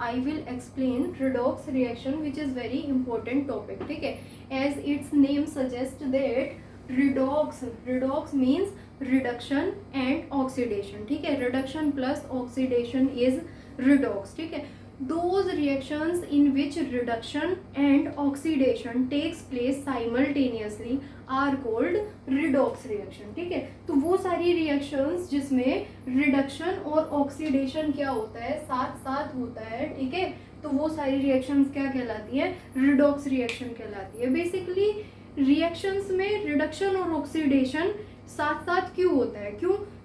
I will explain redox reaction which is very important topic. ठीक है, as its name suggest that redox means reduction and oxidation. ठीक है, reduction plus oxidation is redox. ठीक है, those reactions in which reduction and oxidation takes place simultaneously are called redox reaction. ठीक है, तो वो सारी reactions जिसमें रिडक्शन और ऑक्सीडेशन क्या होता है, साथ साथ होता है. ठीक है, तो वो सारी reactions क्या कहलाती है, रिडॉक्स रिएक्शन कहलाती है. बेसिकली रिएक्शंस में रिडक्शन और ऑक्सीडेशन साथ साथ क्यों होता है,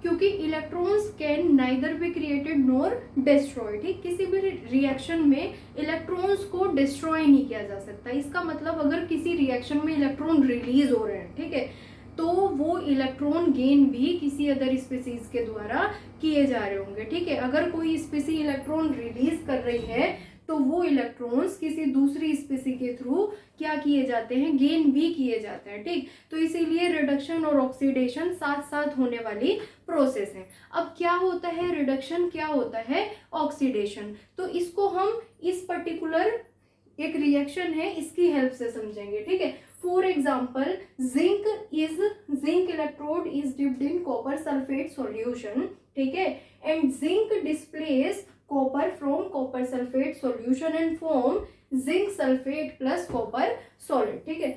क्योंकि electrons can neither be created nor destroy. ठीक, किसी भी रिएक्शन में इलेक्ट्रॉन्स को डिस्ट्रॉय नहीं किया जा सकता. इसका मतलब अगर किसी रिएक्शन में इलेक्ट्रॉन रिलीज हो रहे हैं, ठीक है, तो वो इलेक्ट्रॉन गेन भी किसी अदर स्पीसीज के द्वारा किए जा रहे होंगे. ठीक है, अगर कोई स्पीसी इलेक्ट्रॉन रिलीज कर रही है तो वो इलेक्ट्रॉन्स किसी दूसरी स्पीसी के थ्रू क्या किए जाते हैं, गेन भी किए जाते हैं. ठीक, तो इसीलिए रिडक्शन और ऑक्सीडेशन साथ साथ होने वाली प्रोसेस है. अब क्या होता है रिडक्शन, क्या होता है ऑक्सीडेशन, तो इसको हम इस पर्टिकुलर एक रिएक्शन है इसकी हेल्प से समझेंगे. ठीक है, for example zinc electrode is dipped in copper sulphate solution. ठीक है, and zinc displace copper from copper sulfate solution and form zinc sulfate plus copper solid. ठीक है,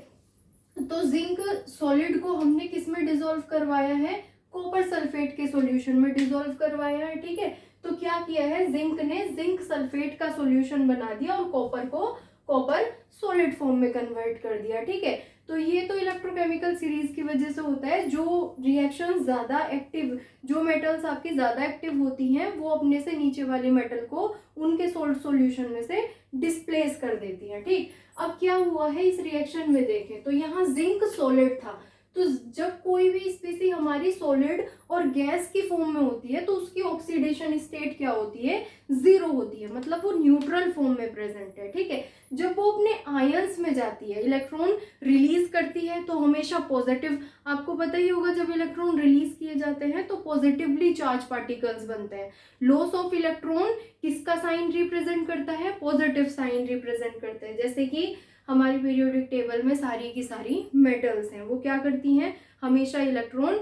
तो जिंक सॉलिड को हमने किस में डिसॉल्व करवाया है, कॉपर सल्फेट के सॉल्यूशन में डिसॉल्व करवाया है. ठीक है, तो क्या किया है, जिंक ने जिंक सल्फेट का सॉल्यूशन बना दिया और कॉपर को कॉपर सॉलिड फॉर्म में कन्वर्ट कर दिया. ठीक है, तो ये तो इलेक्ट्रोकेमिकल सीरीज की वजह से होता है. जो रिएक्शन ज्यादा एक्टिव, जो मेटल्स आपकी ज्यादा एक्टिव होती हैं वो अपने से नीचे वाले मेटल को उनके सोल्ट सॉल्यूशन में से डिस्प्लेस कर देती हैं. ठीक, अब क्या हुआ है इस रिएक्शन में देखें तो यहाँ जिंक सॉलिड था, तो जब कोई भी स्पीसी हमारी सॉलिड और गैस की फॉर्म में होती है तो उसकी ऑक्सीडेशन स्टेट क्या होती है, जीरो होती है, मतलब वो न्यूट्रल फॉर्म में प्रेजेंट है. ठीक है, जब वो अपने आयंस में जाती है, इलेक्ट्रॉन रिलीज करती है तो हमेशा पॉजिटिव, आपको पता ही होगा जब इलेक्ट्रॉन रिलीज किए जाते हैं तो पॉजिटिवली चार्ज पार्टिकल्स बनते हैं. लॉस ऑफ इलेक्ट्रॉन किसका साइन रिप्रेजेंट करता है, पॉजिटिव साइन रिप्रेजेंट करते हैं. जैसे कि हमारी पीरियोडिक टेबल में सारी की सारी मेटल्स हैं, वो क्या करती हैं, हमेशा इलेक्ट्रॉन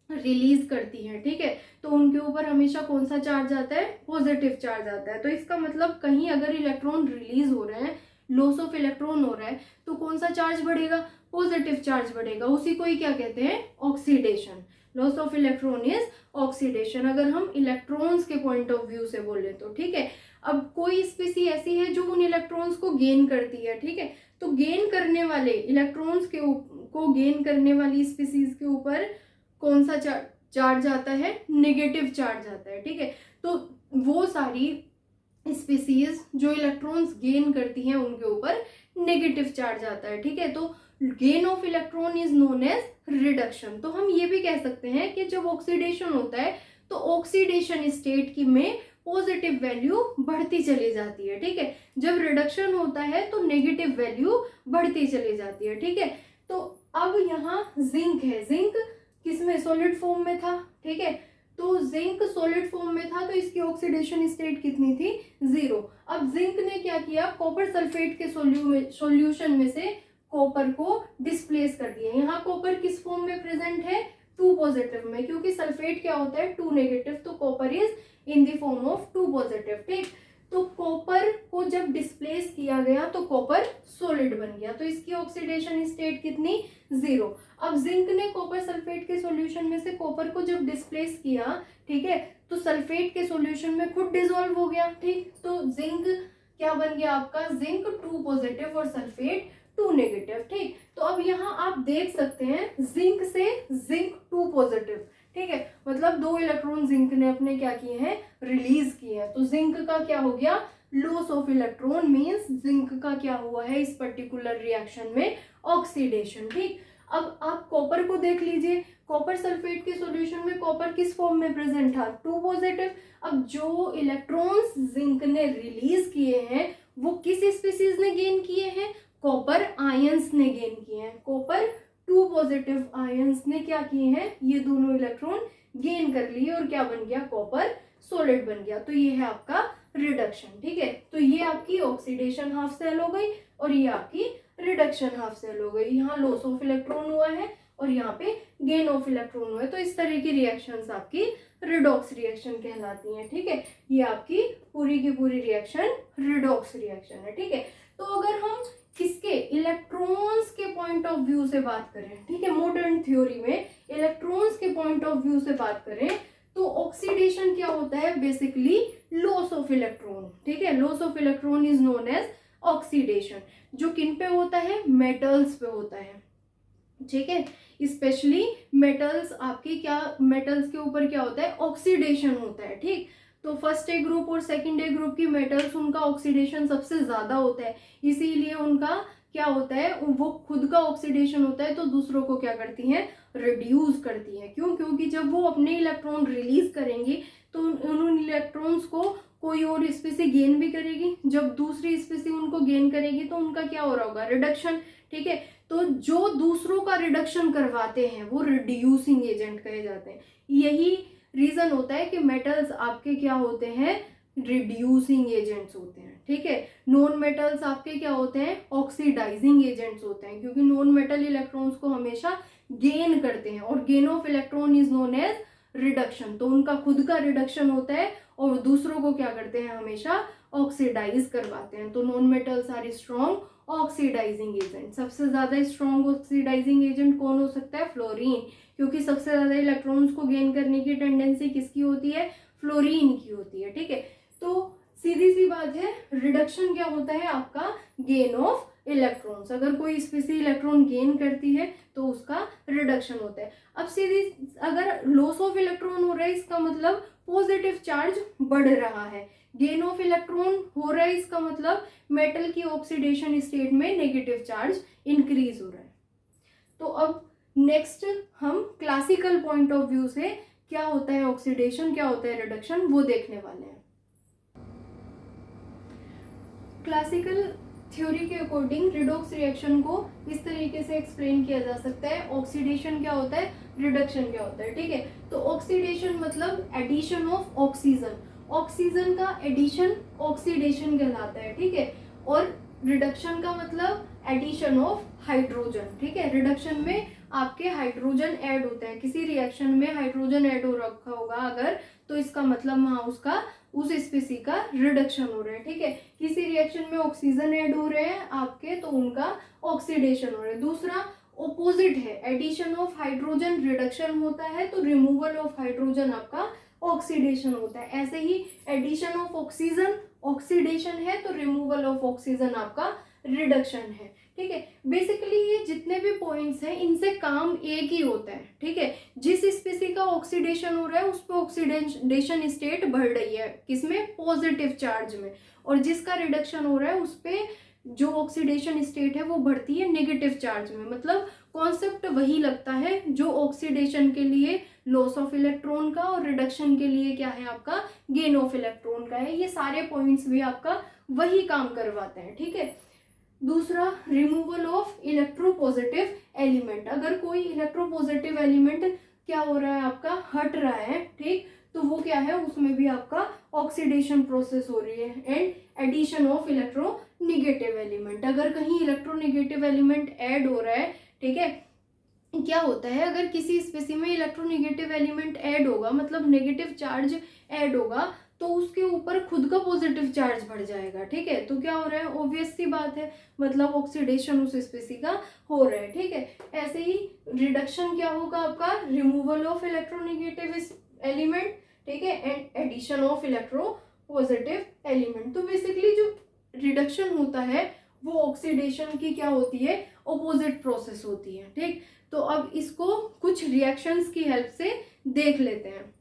रिलीज करती हैं. ठीक है, तो उनके ऊपर हमेशा कौन सा चार्ज आता है, पॉजिटिव चार्ज आता है. तो इसका मतलब कहीं अगर इलेक्ट्रॉन रिलीज हो रहे हैं, लॉस ऑफ इलेक्ट्रॉन हो रहा है, तो कौन सा चार्ज बढ़ेगा, पॉजिटिव चार्ज बढ़ेगा. उसी को ही क्या कहते हैं, oxidation. Loss of electron is oxidation, अगर हम इलेक्ट्रॉन्स के पॉइंट ऑफ व्यू से बोले तो. ठीक है, अब कोई स्पीसी ऐसी है जो उन इलेक्ट्रॉन्स को गेन करती है. ठीक है, तो गेन करने वाले इलेक्ट्रॉन्स को गेन करने वाली स्पीसीज के ऊपर कौन सा चार्ज आता है, नेगेटिव चार्ज आता है. ठीक है, तो वो सारी स्पीसीज जो इलेक्ट्रॉन्स गेन करती हैं उनके ऊपर नेगेटिव चार्ज आता है. ठीक है, तो gain of electron is known as reduction. तो हम ये भी कह सकते हैं कि जब ऑक्सीडेशन होता है तो ऑक्सीडेशन स्टेट की में पॉजिटिव वैल्यू बढ़ती चली जाती है. ठीक है, जब रिडक्शन होता है तो नेगेटिव वैल्यू बढ़ती चली जाती है. ठीक है, तो अब यहाँ जिंक है, जिंक किसमें, सॉलिड फॉर्म में था. ठीक है, तो जिंक सॉलिड फॉर्म में था तो इसकी ऑक्सीडेशन स्टेट कितनी थी, जीरो. अब जिंक ने क्या किया, कॉपर सल्फेट के सॉल्यूशन में से कॉपर को डिस्प्लेस कर दिया. यहाँ कॉपर किस फॉर्म में प्रेजेंट है, 2 पॉजिटिव में, क्योंकि सल्फेट क्या होता है, 2 नेगेटिव, तो copper is in the form of 2 positive. ठीक, तो कॉपर को जब डिस्प्लेस किया गया तो कॉपर सॉलिड बन गया, तो इसकी ऑक्सीडेशन स्टेट कितनी, जीरो. अब जिंक ने कॉपर सल्फेट के सॉल्यूशन में से कॉपर को जब डिस्प्लेस किया, ठीक है, तो सल्फेट के सॉल्यूशन में खुद डिसॉल्व हो गया. ठीक, तो जिंक क्या बन गया आपका, जिंक 2 पॉजिटिव और सल्फेट 2 नेगेटिव. ठीक, तो अब यहाँ आप देख सकते हैं जिंक से जिंक 2 पॉजिटिव. ठीक है, मतलब 2 इलेक्ट्रॉन जिंक ने अपने क्या किए हैं, रिलीज किए हैं. तो जिंक का क्या हो गया, loss of electron, means zinc का क्या हुआ है इस पर्टिकुलर रिएक्शन में, ऑक्सीडेशन. ठीक, अब आप कॉपर को देख लीजिए, कॉपर सल्फेट के सॉल्यूशन में कॉपर किस फॉर्म में प्रेजेंट था, 2 पॉजिटिव. अब जो इलेक्ट्रॉन्स जिंक ने रिलीज किए हैं वो किस स्पीसीज ने गेन किए हैं, कॉपर आयंस ने गेन किए हैं. कॉपर 2 पॉजिटिव आयंस ने क्या किए हैं, ये दोनों इलेक्ट्रॉन गेन कर लिए और क्या बन गया, कॉपर सॉलिड बन गया. तो ये है आपका रिडक्शन। ठीक है, तो ये आपकी ऑक्सीडेशन हाफ सेल हो गई और ये आपकी रिडक्शन हाफ सेल हो गई। यहाँ लॉस ऑफ इलेक्ट्रॉन हुआ है और यहाँ पे गेन ऑफ इलेक्ट्रॉन हुआ है। तो इस तरह की रिएक्शंस आपकी रिडॉक्स रिएक्शन कहलाती हैं। ठीक है, ये आपकी पूरी की पूरी रिएक्शन रिडॉक्स रिएक्शन है। ठीक है, तो अगर हम किसके इलेक्ट्रॉन्स के पॉइंट ऑफ व्यू से बात करें, ठीक है, मॉडर्न थ्योरी में इलेक्ट्रॉन्स के पॉइंट ऑफ व्यू से बात करें तो ऑक्सीडेशन क्या होता है, बेसिकली लॉस ऑफ इलेक्ट्रॉन। ठीक है, loss of electron is known as oxidation, जो किन पे होता है, मेटल्स पे होता है। ठीक है, स्पेशली मेटल्स आपकी क्या, मेटल्स के ऊपर क्या होता है, ऑक्सीडेशन होता है। ठीक, तो फर्स्ट ए ग्रुप और सेकंड ए ग्रुप की मेटल्स, उनका ऑक्सीडेशन सबसे ज्यादा होता है, इसीलिए उनका क्या होता है, वो खुद का ऑक्सीडेशन होता है तो दूसरों को क्या करती हैं, रिड्यूस करती हैं। क्यों, क्योंकि जब वो अपने इलेक्ट्रॉन रिलीज करेंगी तो उन इलेक्ट्रॉन्स को कोई और स्पीसी गेन भी करेगी, जब दूसरी स्पीसी उनको गेन करेगी तो उनका क्या हो रहा होगा, रिडक्शन। ठीक है, तो जो दूसरों का रिडक्शन करवाते हैं वो रिड्यूसिंग एजेंट कहे जाते हैं। यही रीजन होता है कि मेटल्स आपके क्या होते हैं, रिड्यूसिंग एजेंट्स होते हैं। ठीक है, नॉन मेटल्स आपके क्या होते हैं, ऑक्सीडाइजिंग एजेंट्स होते हैं, क्योंकि नॉन मेटल इलेक्ट्रॉन्स को हमेशा गेन करते हैं और gain of electron is known as reduction. तो उनका खुद का रिडक्शन होता है और दूसरों को क्या करते हैं, हमेशा ऑक्सीडाइज करवाते हैं। तो non metals are strong oxidising agent. सबसे ज्यादा स्ट्रॉन्ग ऑक्सीडाइजिंग एजेंट कौन हो सकता है, फ्लोरीन, क्योंकि सबसे ज्यादा इलेक्ट्रॉन्स को गेन करने की टेंडेंसी किसकी होती है, फ्लोरीन की होती है। ठीक है, तो सीधी सी बात है, रिडक्शन क्या होता है आपका, गेन ऑफ इलेक्ट्रॉन्स। अगर कोई स्पीसी इलेक्ट्रॉन गेन करती है तो उसका रिडक्शन होता है। अब सीधी, अगर लॉस ऑफ इलेक्ट्रॉन हो रहा है इसका मतलब पॉजिटिव चार्ज बढ़ रहा है, गेन ऑफ इलेक्ट्रॉन हो रहा है इसका मतलब मेटल की ऑक्सीडेशन स्टेट में नेगेटिव चार्ज इंक्रीज हो रहा है। तो अब नेक्स्ट हम क्लासिकल पॉइंट ऑफ व्यू से क्या होता है ऑक्सीडेशन, क्या होता है रिडक्शन, वो देखने वाले हैं। क्लासिकल थ्योरी के अकॉर्डिंग रिडॉक्स रिएक्शन को इस तरीके से एक्सप्लेन किया जा सकता है, ऑक्सीडेशन क्या होता है, रिडक्शन क्या होता है। ठीक है, तो ऑक्सीडेशन मतलब एडिशन ऑफ ऑक्सीजन, ऑक्सीजन का एडिशन ऑक्सीडेशन कहलाता है। ठीक है, और रिडक्शन का मतलब एडिशन ऑफ हाइड्रोजन। ठीक है, रिडक्शन में आपके हाइड्रोजन ऐड होता है, किसी रिएक्शन में हाइड्रोजन ऐड हो रखा होगा अगर, तो इसका मतलब वहां उसका उस स्पीसी का रिडक्शन हो रहा है। ठीक है, किसी रिएक्शन में ऑक्सीजन ऐड हो रहे हैं आपके तो उनका ऑक्सीडेशन हो रहा है। दूसरा ऑपोजिट है, एडिशन ऑफ हाइड्रोजन रिडक्शन होता है तो रिमूवल ऑफ हाइड्रोजन आपका ऑक्सीडेशन होता है। ऐसे ही एडिशन ऑफ ऑक्सीजन ऑक्सीडेशन है तो रिमूवल ऑफ ऑक्सीजन आपका रिडक्शन है। ठीक है, बेसिकली ये जितने भी पॉइंट्स हैं इनसे काम एक ही होता है। ठीक है, जिस स्पीसी का ऑक्सीडेशन हो रहा है उस पर ऑक्सीडेशन स्टेट बढ़ रही है, किसमें, पॉजिटिव चार्ज में, और जिसका रिडक्शन हो रहा है उस पर जो ऑक्सीडेशन स्टेट है वो बढ़ती है नेगेटिव चार्ज में। मतलब कॉन्सेप्ट वही लगता है जो ऑक्सीडेशन के लिए लॉस ऑफ इलेक्ट्रॉन का और रिडक्शन के लिए क्या है आपका, गेन ऑफ इलेक्ट्रॉन का है। ये सारे पॉइंट्स भी आपका वही काम करवाते हैं। ठीक है, दूसरा रिमूवल ऑफ इलेक्ट्रोपॉजिटिव एलिमेंट, अगर कोई इलेक्ट्रोपॉजिटिव एलिमेंट क्या हो रहा है आपका, हट रहा है, ठीक, तो वो क्या है, उसमें भी आपका ऑक्सीडेशन प्रोसेस हो रही है। And addition of electronegative element, अगर कहीं इलेक्ट्रोनिगेटिव एलिमेंट ऐड हो रहा है, ठीक है, क्या होता है अगर किसी स्पीसी में इलेक्ट्रोनिगेटिव एलिमेंट ऐड होगा मतलब नेगेटिव चार्ज ऐड होगा तो उसके ऊपर खुद का पॉजिटिव चार्ज बढ़ जाएगा। ठीक है, तो क्या हो रहा है, ऑब्वियस सी बात है, मतलब ऑक्सीडेशन उस स्पीसी का हो रहा है। ठीक है, ऐसे ही रिडक्शन क्या होगा आपका, रिमूवल ऑफ इलेक्ट्रोनिगेटिव एलिमेंट, ठीक है, and addition of electropositive element. तो बेसिकली जो रिडक्शन होता है वो ऑक्सीडेशन की क्या होती है, ऑपोजिट प्रोसेस होती है। ठीक, तो अब इसको कुछ रिएक्शंस की हेल्प से देख लेते हैं।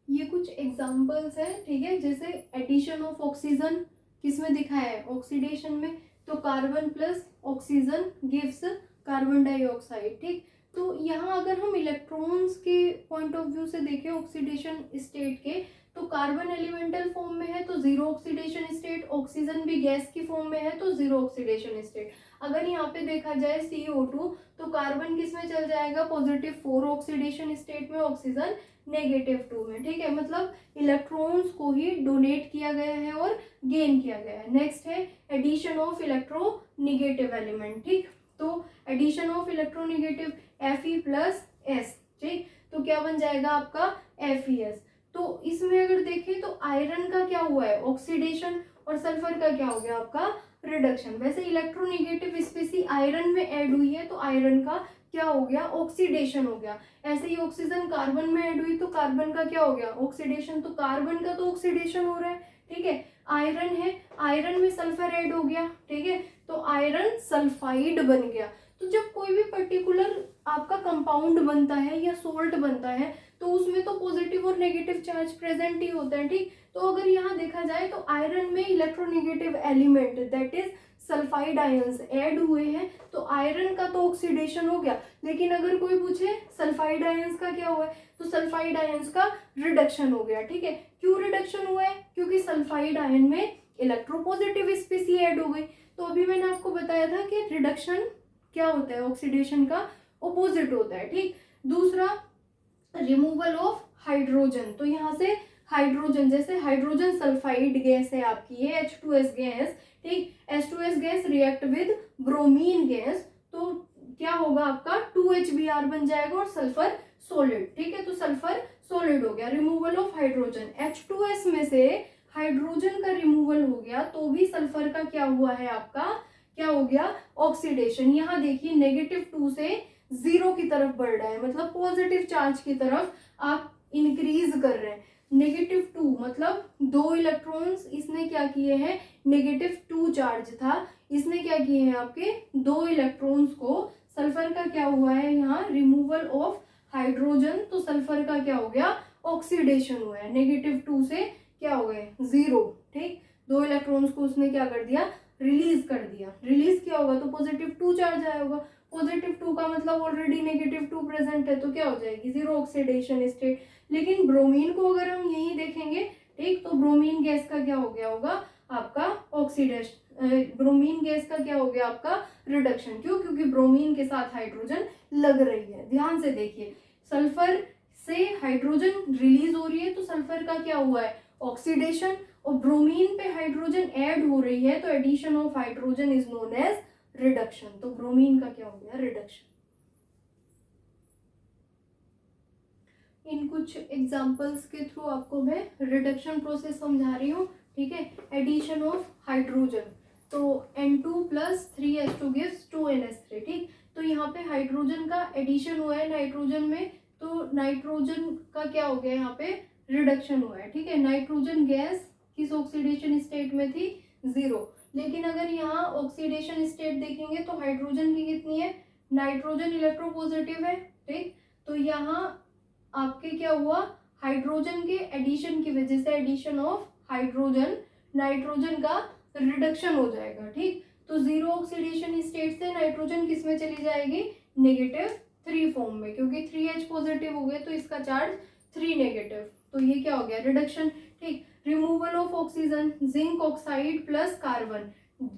ये कुछ एग्जांपल्स है, ठीक है, जैसे एडिशन ऑफ ऑक्सीजन किसमें दिखाया है, ऑक्सीडेशन में, तो carbon plus oxygen gives carbon dioxide. ठीक, तो यहाँ अगर हम इलेक्ट्रॉन्स के पॉइंट ऑफ व्यू से देखें ऑक्सीडेशन स्टेट के, तो कार्बन एलिमेंटल फॉर्म में है तो जीरो ऑक्सीडेशन स्टेट, ऑक्सीजन भी गैस की फॉर्म में है तो जीरो ऑक्सीडेशन स्टेट। अगर यहाँ पे देखा जाए CO2, तो कार्बन किस में चल जाएगा, +4 ऑक्सीडेशन स्टेट में, ऑक्सीजन -2 में, ठीक है। मतलब इलेक्ट्रॉन्स को ही डोनेट किया गया है और गेन किया गया है। नेक्स्ट है एडिशन ऑफ इलेक्ट्रोनिगेटिव एलिमेंट, ठीक। तो एडिशन ऑफ इलेक्ट्रोनिगेटिव Fe+S, ठीक, तो क्या बन जाएगा आपका FeS। तो इसमें अगर देखें तो आयरन का क्या हुआ है, ऑक्सीडेशन, और सल्फर का क्या हो गया आपका, रिडक्शन। वैसे इलेक्ट्रोनिगेटिव स्पीसी आयरन में ऐड हुई है तो आयरन का क्या हो गया, ऑक्सीडेशन हो गया। ऐसे ही ऑक्सीजन कार्बन में ऐड हुई तो कार्बन का क्या हो गया, ऑक्सीडेशन। तो कार्बन का तो ऑक्सीडेशन हो रहा है, ठीक है। आयरन है, आयरन में सल्फर ऐड हो गया, ठीक है, तो आयरन सल्फाइड बन गया। तो जब कोई भी पर्टिकुलर आपका कंपाउंड बनता है या सोल्ट बनता है तो उसमें तो पॉजिटिव और नेगेटिव चार्ज प्रेजेंट ही होता है, ठीक। तो अगर यहाँ देखा जाए तो आयरन में electronegative element that is sulphide ions add हुए हैं तो आयरन का तो ऑक्सीडेशन हो गया। लेकिन अगर कोई पूछे सल्फाइड आयंस का क्या हुआ है, तो सल्फाइड आयंस का रिडक्शन हो गया, ठीक है। क्यों रिडक्शन हुआ है, क्योंकि सल्फाइड आयन में इलेक्ट्रोपॉजिटिव स्पीसी ऐड हो गई। तो अभी मैंने आपको बताया था कि रिडक्शन क्या होता है, ऑक्सीडेशन का ऑपोजिट होता है, ठीक। दूसरा रिमूवल ऑफ हाइड्रोजन, तो यहाँ से हाइड्रोजन, जैसे हाइड्रोजन सल्फाइड गैस है आपकी ये H2S गैस, ठीक। H2S gas react with bromine gas, तो क्या होगा आपका 2HBr बन जाएगा और सल्फर सॉलिड, ठीक है। तो सल्फर सॉलिड हो गया, रिमूवल ऑफ हाइड्रोजन, H2S में से हाइड्रोजन का रिमूवल हो गया तो भी सल्फर का क्या हुआ है आपका, क्या हो गया, ऑक्सीडेशन। यहाँ देखिए -2 से 0 की तरफ बढ़ रहा है, मतलब पॉजिटिव चार्ज की तरफ आप इंक्रीज कर रहे हैं। -2 मतलब 2 इलेक्ट्रॉन्स इसने क्या किए हैं, -2 चार्ज था, इसने क्या किए हैं आपके 2 इलेक्ट्रॉन्स को, सल्फर का क्या हुआ है यहाँ, रिमूवल ऑफ हाइड्रोजन, तो सल्फर का क्या हो गया, ऑक्सीडेशन हुआ है। -2 से क्या हो गए 0, ठीक। 2 इलेक्ट्रॉन्स को उसने क्या कर दिया, रिलीज कर दिया। रिलीज क्या होगा तो +2 चार्ज आया होगा, +2 का मतलब ऑलरेडी -2 प्रेजेंट है तो क्या हो जाएगी 0 ऑक्सीडेशन स्टेट। लेकिन ब्रोमीन को अगर हम यही देखेंगे, ठीक, तो ब्रोमीन गैस का क्या हो गया होगा आपका ऑक्सीडेशन, ब्रोमीन गैस का क्या हो गया आपका रिडक्शन। क्यों, क्योंकि ब्रोमीन के साथ हाइड्रोजन लग रही है। ध्यान से देखिए, सल्फर से हाइड्रोजन रिलीज हो रही है तो सल्फर का क्या हुआ है, ऑक्सीडेशन, और ब्रोमीन पे हाइड्रोजन ऐड हो रही है तो addition of hydrogen is known as reduction. तो ब्रोमीन का क्या हो गया, रिडक्शन। इन कुछ एग्जांपल्स के थ्रू आपको मैं रिडक्शन प्रोसेस समझा रही हूँ, ठीक है। एडिशन ऑफ हाइड्रोजन, तो N2 + 3H2 गिव्स 2NH3, ठीक। तो यहाँ पे हाइड्रोजन का एडिशन हुआ है नाइट्रोजन में, तो नाइट्रोजन का क्या हो गया, यहाँ पे रिडक्शन हुआ है, ठीक है। नाइट्रोजन गैस किस ऑक्सीडेशन स्टेट में थी, 0। लेकिन अगर यहाँ ऑक्सीडेशन स्टेट देखेंगे तो हाइड्रोजन की कितनी है, नाइट्रोजन इलेक्ट्रोपॉजिटिव है, ठीक। तो यहाँ आपके क्या हुआ, हाइड्रोजन के एडिशन की वजह से, एडिशन ऑफ हाइड्रोजन, नाइट्रोजन का रिडक्शन हो जाएगा, ठीक। तो 0 ऑक्सीडेशन स्टेट से नाइट्रोजन किस में चली जाएगी, -3 फॉर्म में, क्योंकि 3H पॉजिटिव हो गए तो इसका चार्ज 3 नेगेटिव, तो ये क्या हो गया, रिडक्शन, ठीक। Removal of oxygen, zinc oxide plus carbon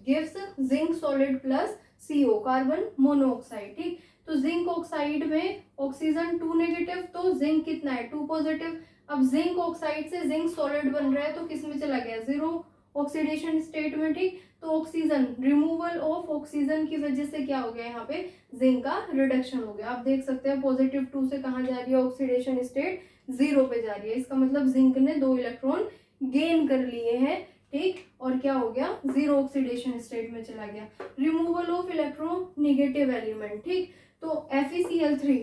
gives zinc solid plus CO, carbon monoxide, ठीक। तो जिंक ऑक्साइड में ऑक्सीजन 2 नेगेटिव तो जिंक कितना है, 2 पॉजिटिव। अब जिंक ऑक्साइड से जिंक सॉलिड बन रहा है तो किस में चला गया, 0 ऑक्सीडेशन स्टेट में, ठीक। तो ऑक्सीजन, रिमूवल ऑफ ऑक्सीजन की वजह से क्या हो गया, यहाँ पे जिंक का रिडक्शन हो गया। आप देख सकते हैं +2 से कहाँ जा रही है, ऑक्सीडेशन स्टेट 0 पे जा रही है। इसका मतलब जिंक ने 2 इलेक्ट्रॉन गेन कर लिए हैं, ठीक, और क्या हो गया, 0 ऑक्सीडेशन स्टेट में चला गया। रिमूवल ऑफ इलेक्ट्रोनेगेटिव एलिमेंट, ठीक। तो FeCl3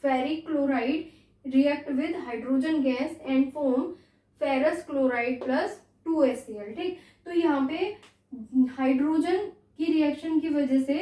ferric chloride react with hydrogen gas and form ferrous chloride plus 2HCl, ठीक। तो यहाँ पे हाइड्रोजन की रिएक्शन की वजह से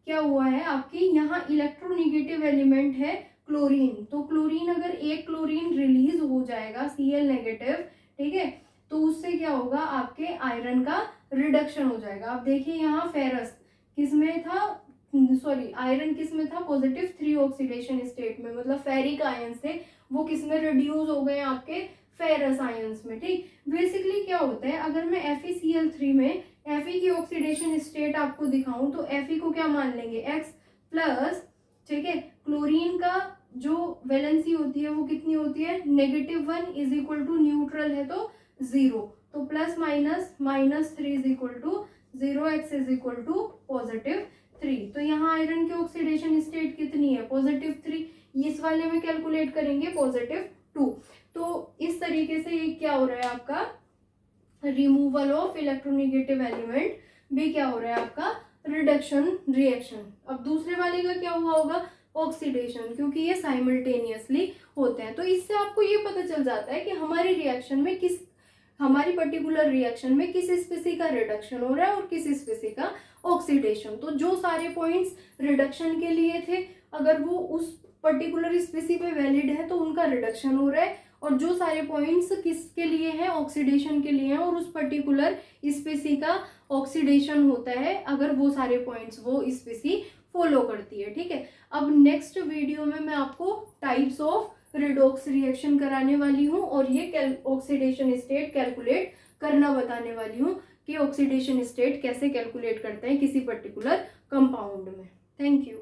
क्या हुआ है आपकी, यहाँ इलेक्ट्रोनेगेटिव एलिमेंट है क्लोरीन, तो क्लोरीन, अगर एक क्लोरीन रिलीज हो जाएगा Cl नेगेटिव, ठीक है, तो उससे क्या होगा, आपके आयरन का रिडक्शन हो जाएगा। आप देखिए यहाँ फेरस किसमें था, सॉरी आयरन किस में था, +3 ऑक्सीडेशन स्टेट में, मतलब फेरिक आयंस थे वो किस में रिड्यूस हो गए, आपके फेरस आयंस में, ठीक। बेसिकली क्या होता है, अगर मैं FeCl3 में Fe की ऑक्सीडेशन स्टेट आपको दिखाऊं तो Fe को क्या मान लेंगे, X प्लस, ठीक है, क्लोरीन का जो वैलेंसी होती है वो कितनी होती है, -1 इज इक्वल टू न्यूट्रल है तो 0, तो plus minus -3 is equal to 0, X is equal to +3। तो यहाँ आयरन की ऑक्सीडेशन स्टेट कितनी है, +3। इस वाले में कैलकुलेट करेंगे +2। तो इस तरीके से ये क्या हो रहा है आपका, रिमूवल ऑफ इलेक्ट्रोनेगेटिव एलिमेंट भी क्या हो रहा है आपका, रिडक्शन रिएक्शन। अब दूसरे वाले का क्या हुआ होगा, ऑक्सीडेशन, क्योंकि ये साइमल्टेनियसली होते हैं। तो इससे आपको ये पता चल जाता है कि हमारी रिएक्शन में हमारी पर्टिकुलर रिएक्शन में किस स्पीसी का रिडक्शन हो रहा है और किस स्पीसी का ऑक्सीडेशन। तो जो सारे पॉइंट्स रिडक्शन के लिए थे, अगर वो उस पर्टिकुलर स्पीसी पे वैलिड है तो उनका रिडक्शन हो रहा है, और जो सारे पॉइंट्स किसके लिए हैं, ऑक्सीडेशन के लिए हैं, और उस पर्टिकुलर स्पीसी का ऑक्सीडेशन होता है अगर वो सारे पॉइंट्स वो स्पीसी फॉलो करती है। ठीक है, अब नेक्स्ट वीडियो में मैं आपको टाइप्स ऑफ रिडॉक्स रिएक्शन कराने वाली हूँ और ये ऑक्सीडेशन स्टेट कैलकुलेट करना बताने वाली हूँ कि ऑक्सीडेशन स्टेट कैसे कैलकुलेट करते हैं किसी पर्टिकुलर कंपाउंड में। Thank you.